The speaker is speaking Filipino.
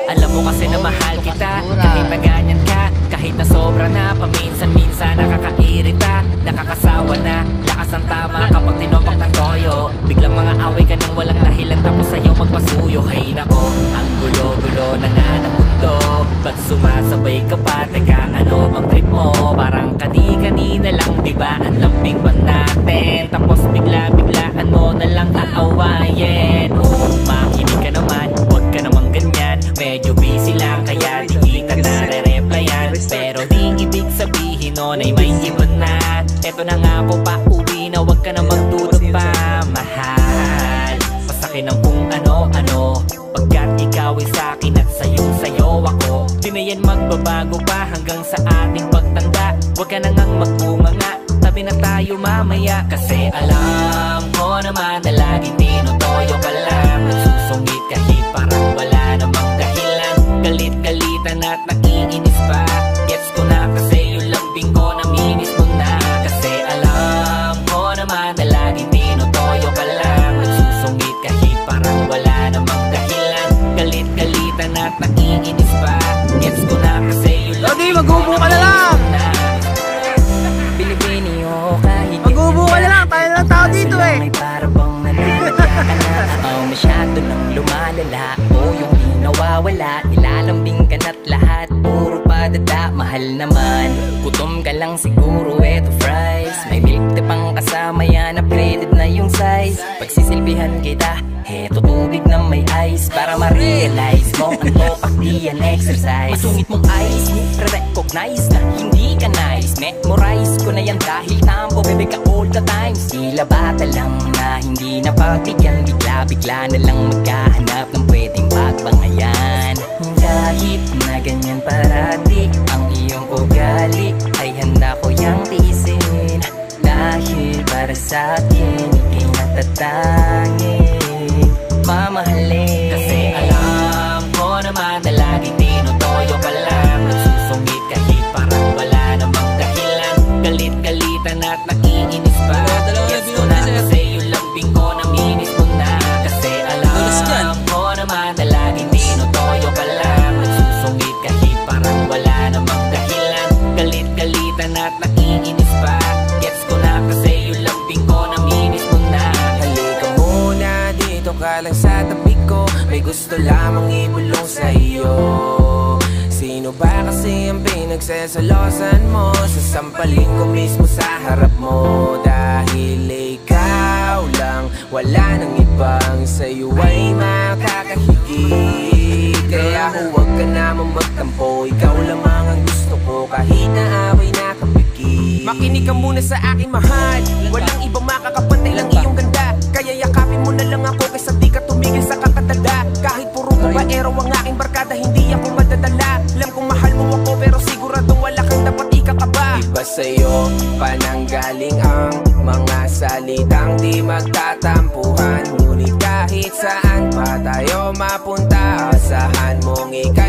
Alam mo kasi na mahal kita, kahit na ganyan ka, kahit na sobra na, paminsan-minsan nakakairita, nakakasawa na, lakas ang tama kapag tinopak ng toyo. Biglang mga away ka nang walang dahilan, tapos sa'yo magpasuyo. Hay nako, ang gulo-gulo na nga ng mundo, ba't sumasabay ka pa? Teka, ano bang trip mo? Parang kani-kanina lang, diba? Ang lambing ba natin? Tapos bigla-biglaan mo na lang aawayin. Makinig ka naman, huwag ka namang ganyan. Medyo busy lang kaya di kita nare-replyan, pero di ibig sabihin nun ay may iba na. Eto na nga po, pauwi na, huwag ka na magdudog pa. Mahal, pasakin ang kung ano-ano, pagkat ikaw ay sa'kin at sa'yo ako. Di na yan magbabago pa hanggang sa ating pagtanda. Huwag ka na ngang magbunganga, tabi na tayo mamaya. Kasi alam ko naman na laging tinutoyo ka lang, nagsusungit kahit parang wala namang dahilan. Galit-galitan at nakiinis pa, gets ko na kasi yung lambing ko naminis mo na. Kasi alam ko naman na laging tinutoyo ka lang, nagsusungit kahit parang wala namang dahilan. Galit-galitan at nakiinis pa, gets ko na kasi yung lambing ko maghubo ka na lang! Pilipini o kahit maghubo ka na lang, tayo lang tao dito eh. May parabang nangyayaka na, masyado nang lumalala, o yung di nawawala, nilalambing ka na't lahat puro padada. Mahal naman, gutom ka lang siguro, eto fries, may milk tea pang kasama yan, upgraded na yung size. Pagsisilbihan kita, eto tubig na may ice, para ma-realize mo ang topak di yan exercise. Masungit mong eyes, re-recognize na hindi ka nice. Memorize ko na yan dahil tambo, bebe ka all the time. Tila bata lang na hindi napagbigyan, bigla-bigla na lang magkahanap ng pwedeng pagbangayan. Kahit na ganyan parati ang iyong ugali, ay handa ko yang tiisin, dahil para sa'kin ika'y natatanging mamahalin. Kasi alam ko naman na laging tinutoyo ka lang, nagsusungit kahit parang wala namang dahilan. Galit-galitan at nakiinis pa, gets ko na kasi yung lambing ko naminis mo na. Kasi alam ko naman na laging tinutoyo ka lang, nagsusungit kahit parang wala namang dahilan. Galit-galitan at nakiinis pa, gets ko na kasi yung lambing ko naminis mo na. Halika muna, dito ka lang sa tabi ko, may gusto lamang ibulong sa iyo. Sino ba kasi ang pinagsasalosan mo? Sasampalin ko mismo sa harap mo, dahil ikaw lang, wala nang ibang sa'yo ay makakahigit. Kaya huwag ka naman magtampo, ikaw lamang ang gusto ko kahit na away nakapikit. Makinig ka muna sa akin mahal, walang ibang makakapantay lang iyong ganda. Kaya yakapin mo na lang ako kaysa di ka tumigil sa kakatanda. Kahit puro babaero ang aking barkada, hindi ako madadala. Alam kong mahal mo ako pero siguradong wala kang dapat ikakaba. Iba sa'yo pananggaling ang mga salitang di magtatampuhan, ngunit kahit saan pa tayo mapunta, asahan mong ikaw